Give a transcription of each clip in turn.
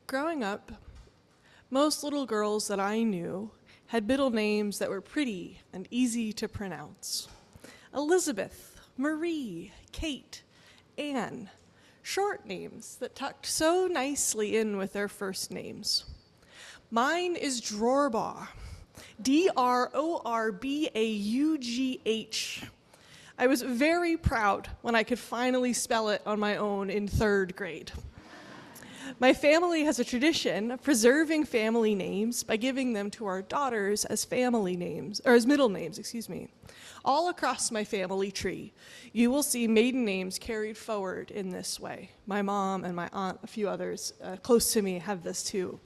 Growing up, most little girls that I knew had middle names that were pretty and easy to pronounce. Elizabeth, Marie, Kate, Anne, short names that tucked so nicely in with their first names. Mine is Drorbagh, Drorbaughh. I was very proud when I could finally spell it on my own in 3rd grade. My family has a tradition of preserving family names by giving them to our daughters as family names, or as middle names, All across my family tree, you will see maiden names carried forward in this way. My mom and my aunt, a few others close to me, have this too.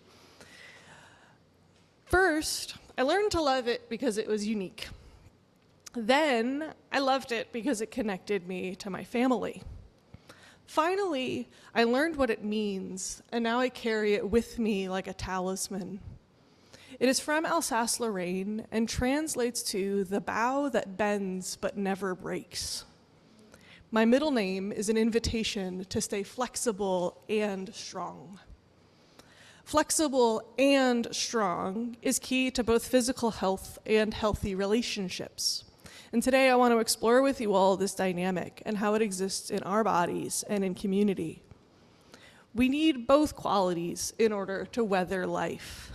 First, I learned to love it because it was unique. Then, I loved it because it connected me to my family. Finally, I learned what it means, and now I carry it with me like a talisman. It is from Alsace-Lorraine and translates to the bough that bends but never breaks. My middle name is an invitation to stay flexible and strong. Flexible and strong is key to both physical health and healthy relationships. And today I want to explore with you all this dynamic and how it exists in our bodies and in community. We need both qualities in order to weather life.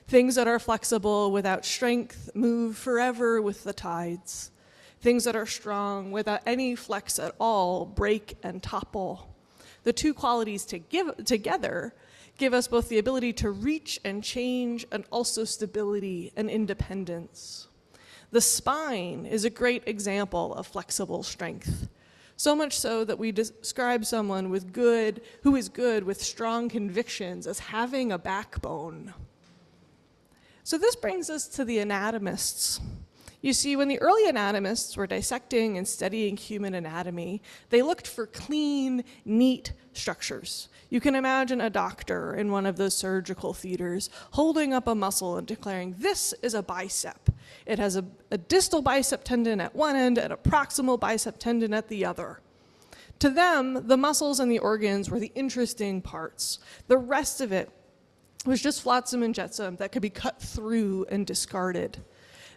Things that are flexible without strength move forever with the tides. Things that are strong without any flex at all break and topple. The two qualities together give us both the ability to reach and change and also stability and independence. The spine is a great example of flexible strength, so much so that we describe someone who is good with strong convictions as having a backbone. So this brings us to the anatomists. You see, when the early anatomists were dissecting and studying human anatomy, they looked for clean, neat structures. You can imagine a doctor in one of those surgical theaters holding up a muscle and declaring, "This is a bicep. It has a distal bicep tendon at one end and a proximal bicep tendon at the other." To them, the muscles and the organs were the interesting parts. The rest of it was just flotsam and jetsam that could be cut through and discarded.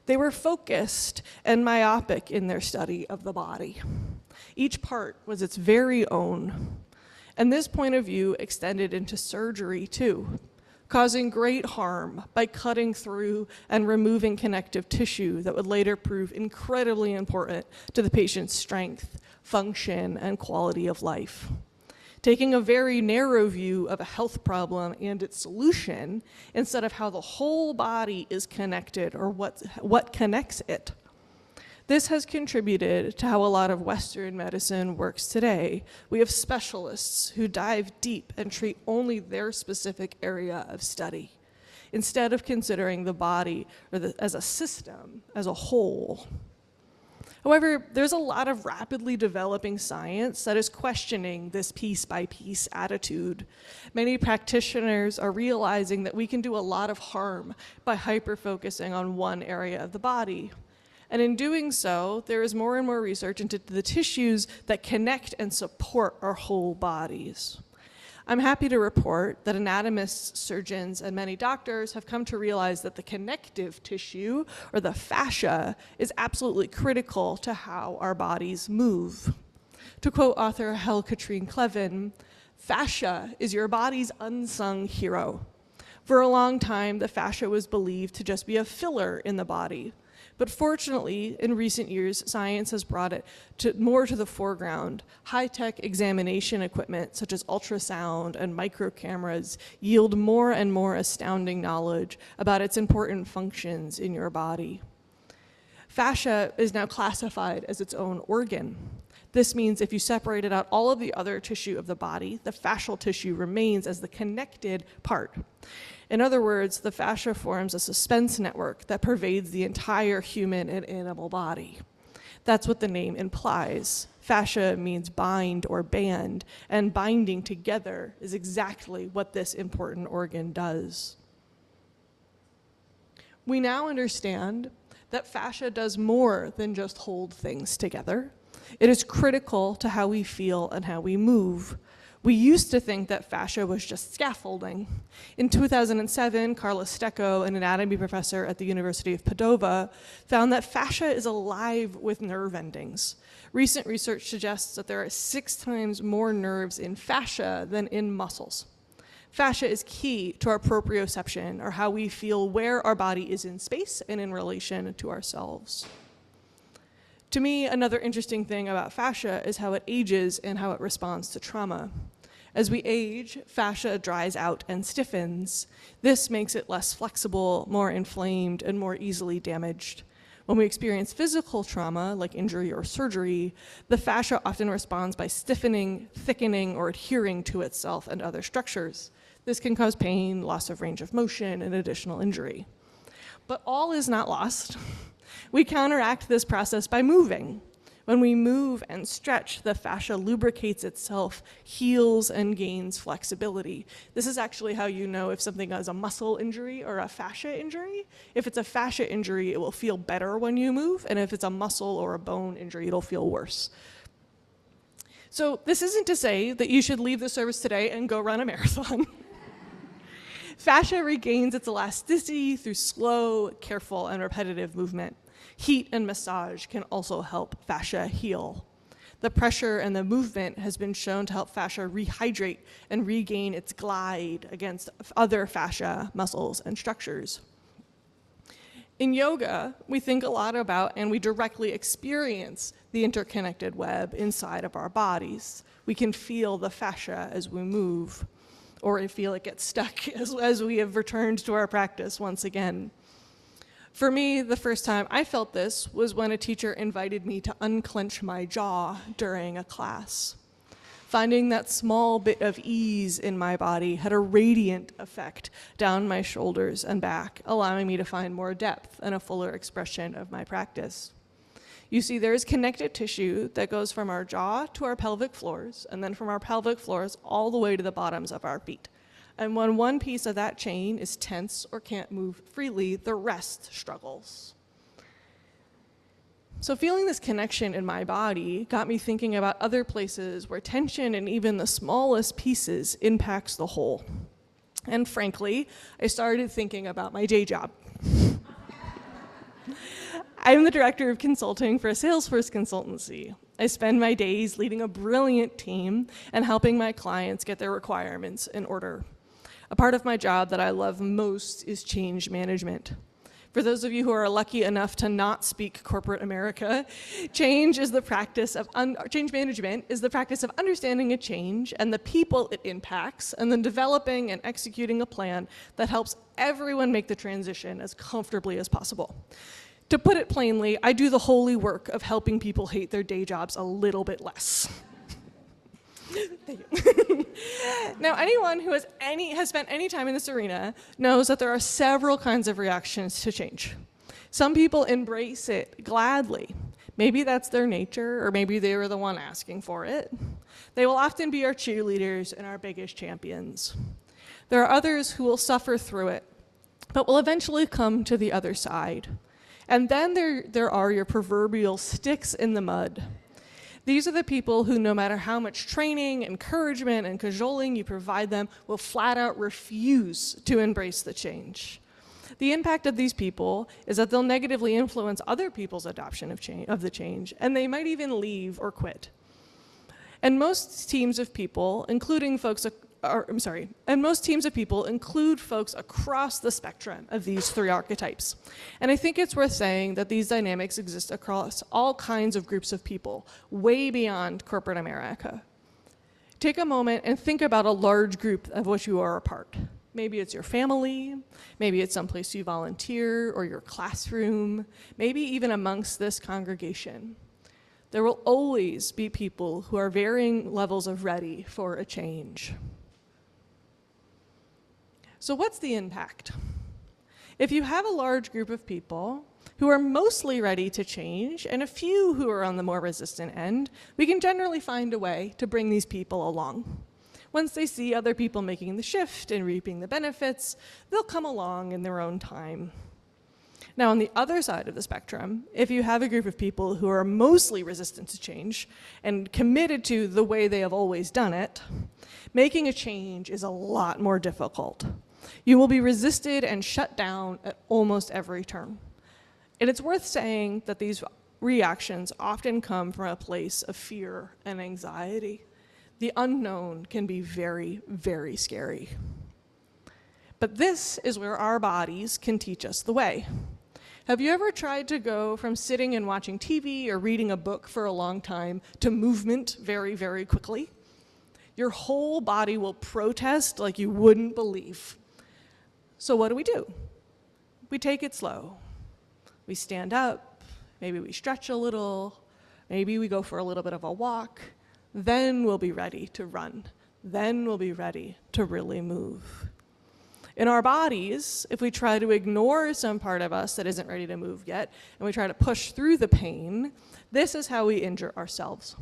They were focused and myopic in their study of the body. Each part was its very own. And this point of view extended into surgery too, causing great harm by cutting through and removing connective tissue that would later prove incredibly important to the patient's strength, function, and quality of life. Taking a very narrow view of a health problem and its solution instead of how the whole body is connected or what connects it. This has contributed to how a lot of Western medicine works today. We have specialists who dive deep and treat only their specific area of study, instead of considering the body as a system, as a whole. However, there's a lot of rapidly developing science that is questioning this piece-by-piece attitude. Many practitioners are realizing that we can do a lot of harm by hyper-focusing on one area of the body. And in doing so, there is more and more research into the tissues that connect and support our whole bodies. I'm happy to report that anatomists, surgeons, and many doctors have come to realize that the connective tissue, or the fascia, is absolutely critical to how our bodies move. To quote author Helle-Katrine Clevin, "Fascia is your body's unsung hero. For a long time, the fascia was believed to just be a filler in the body. But fortunately, in recent years, science has brought it more to the foreground. High-tech examination equipment, such as ultrasound and micro cameras, yield more and more astounding knowledge about its important functions in your body. Fascia is now classified as its own organ. This means if you separated out all of the other tissue of the body, the fascial tissue remains as the connected part. In other words, the fascia forms a suspense network that pervades the entire human and animal body. That's what the name implies. Fascia means bind or band, and binding together is exactly what this important organ does. We now understand that fascia does more than just hold things together. It is critical to how we feel and how we move. We used to think that fascia was just scaffolding. In 2007, Carla Stecco, an anatomy professor at the University of Padova, found that fascia is alive with nerve endings. Recent research suggests that there are 6 times more nerves in fascia than in muscles. Fascia is key to our proprioception, or how we feel where our body is in space and in relation to ourselves. To me, another interesting thing about fascia is how it ages and how it responds to trauma. As we age, fascia dries out and stiffens. This makes it less flexible, more inflamed, and more easily damaged. When we experience physical trauma, like injury or surgery, the fascia often responds by stiffening, thickening, or adhering to itself and other structures. This can cause pain, loss of range of motion, and additional injury. But all is not lost. We counteract this process by moving. When we move and stretch, the fascia lubricates itself, heals, and gains flexibility. This is actually how you know if something is a muscle injury or a fascia injury. If it's a fascia injury, it will feel better when you move, and if it's a muscle or a bone injury, it'll feel worse. So this isn't to say that you should leave the service today and go run a marathon. Fascia regains its elasticity through slow, careful, and repetitive movement. Heat and massage can also help fascia heal. The pressure and the movement has been shown to help fascia rehydrate and regain its glide against other fascia, muscles, and structures. In yoga, we think a lot about and we directly experience the interconnected web inside of our bodies. We can feel the fascia as we move, or feel it get stuck as we have returned to our practice once again. For me, the first time I felt this was when a teacher invited me to unclench my jaw during a class. Finding that small bit of ease in my body had a radiant effect down my shoulders and back, allowing me to find more depth and a fuller expression of my practice. You see, there is connective tissue that goes from our jaw to our pelvic floors, and then from our pelvic floors all the way to the bottoms of our feet. And when one piece of that chain is tense or can't move freely, the rest struggles. So feeling this connection in my body got me thinking about other places where tension and even the smallest pieces impacts the whole. And frankly, I started thinking about my day job. I'm the director of consulting for a Salesforce consultancy. I spend my days leading a brilliant team and helping my clients get their requirements in order. A part of my job that I love most is change management. For those of you who are lucky enough to not speak corporate America, change management is the practice of understanding a change and the people it impacts, and then developing and executing a plan that helps everyone make the transition as comfortably as possible. To put it plainly, I do the holy work of helping people hate their day jobs a little bit less. Thank you. Now, anyone who has spent any time in this arena knows that there are several kinds of reactions to change. Some people embrace it gladly. Maybe that's their nature, or maybe they were the one asking for it. They will often be our cheerleaders and our biggest champions. There are others who will suffer through it, but will eventually come to the other side. And then there are your proverbial sticks in the mud. These are the people who, no matter how much training, encouragement, and cajoling you provide them, will flat out refuse to embrace the change. The impact of these people is that they'll negatively influence other people's adoption of the change, and they might even leave or quit. And most teams of people, include folks across the spectrum of these 3 archetypes. And I think it's worth saying that these dynamics exist across all kinds of groups of people, way beyond corporate America. Take a moment and think about a large group of which you are a part. Maybe it's your family, maybe it's someplace you volunteer, or your classroom, maybe even amongst this congregation. There will always be people who are varying levels of ready for a change. So what's the impact? If you have a large group of people who are mostly ready to change and a few who are on the more resistant end, we can generally find a way to bring these people along. Once they see other people making the shift and reaping the benefits, they'll come along in their own time. Now, on the other side of the spectrum, if you have a group of people who are mostly resistant to change and committed to the way they have always done it, making a change is a lot more difficult. You will be resisted and shut down at almost every turn. And it's worth saying that these reactions often come from a place of fear and anxiety. The unknown can be very, very scary. But this is where our bodies can teach us the way. Have you ever tried to go from sitting and watching TV or reading a book for a long time to movement very, very quickly? Your whole body will protest like you wouldn't believe. So what do? We take it slow. We stand up, maybe we stretch a little, maybe we go for a little bit of a walk, then we'll be ready to run. Then we'll be ready to really move. In our bodies, if we try to ignore some part of us that isn't ready to move yet, and we try to push through the pain, this is how we injure ourselves.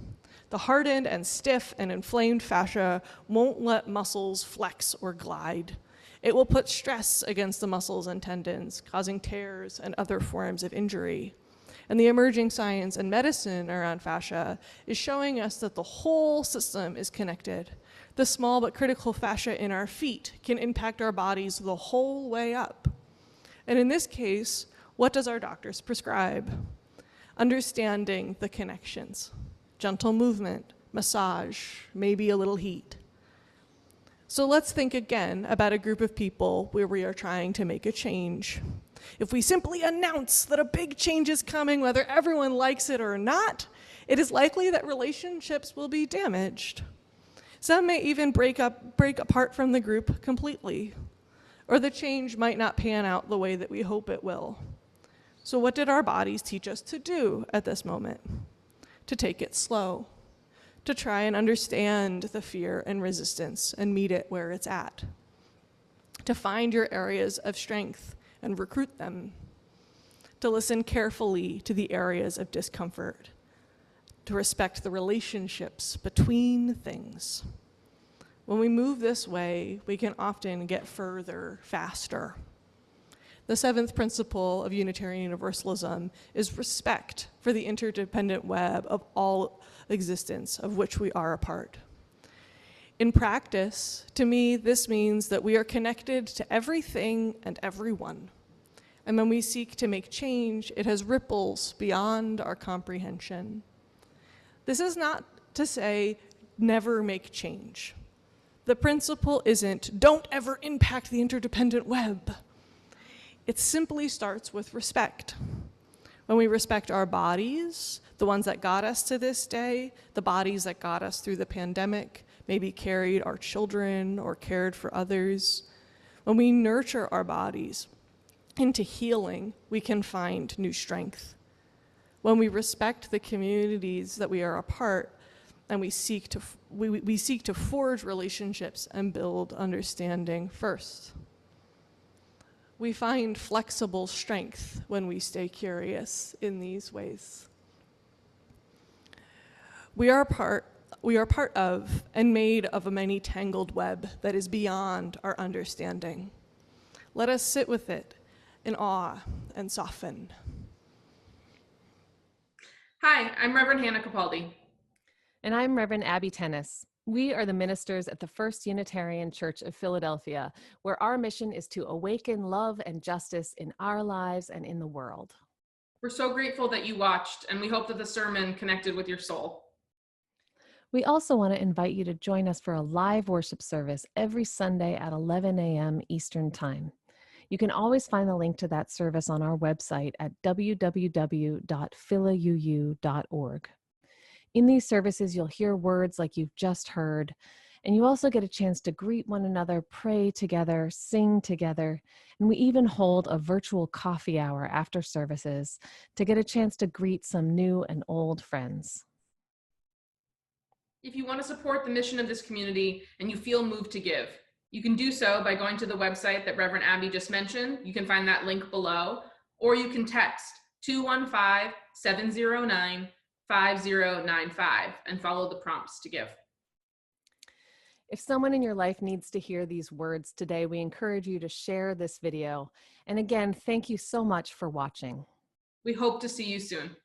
The hardened and stiff and inflamed fascia won't let muscles flex or glide. It will put stress against the muscles and tendons, causing tears and other forms of injury. And the emerging science and medicine around fascia is showing us that the whole system is connected. The small but critical fascia in our feet can impact our bodies the whole way up. And in this case, what does our doctors prescribe? Understanding the connections, gentle movement, massage, maybe a little heat. So let's think again about a group of people where we are trying to make a change. If we simply announce that a big change is coming, whether everyone likes it or not, it is likely that relationships will be damaged. Some may even break apart from the group completely, or the change might not pan out the way that we hope it will. So what did our bodies teach us to do at this moment? To take it slow, to try and understand the fear and resistance and meet it where it's at, to find your areas of strength and recruit them, to listen carefully to the areas of discomfort, to respect the relationships between things. When we move this way, we can often get further faster. The seventh principle of Unitarian Universalism is respect for the interdependent web of all existence of which we are a part. In practice, to me, this means that we are connected to everything and everyone. And when we seek to make change, it has ripples beyond our comprehension. This is not to say never make change. The principle isn't don't ever impact the interdependent web. It simply starts with respect. When we respect our bodies, the ones that got us to this day, the bodies that got us through the pandemic, maybe carried our children or cared for others. When we nurture our bodies into healing, we can find new strength. When we respect the communities that we are a part, and we seek to forge relationships and build understanding first. We find flexible strength when we stay curious in these ways. We are part of and made of a many tangled web that is beyond our understanding. Let us sit with it in awe and soften. Hi, I'm Reverend Hannah Capaldi. And I'm Reverend Abby Tennis. We are the ministers at the First Unitarian Church of Philadelphia, where our mission is to awaken love and justice in our lives and in the world. We're so grateful that you watched, and we hope that the sermon connected with your soul. We also want to invite you to join us for a live worship service every Sunday at 11 a.m. Eastern Time. You can always find the link to that service on our website at www.philauu.org. In these services, you'll hear words like you've just heard, and you also get a chance to greet one another, pray together, sing together, and we even hold a virtual coffee hour after services to get a chance to greet some new and old friends. If you want to support the mission of this community and you feel moved to give, you can do so by going to the website that Reverend Abby just mentioned. You can find that link below, or you can text 215-709-5095 and follow the prompts to give. If someone in your life needs to hear these words today, we encourage you to share this video. And again, thank you so much for watching. We hope to see you soon.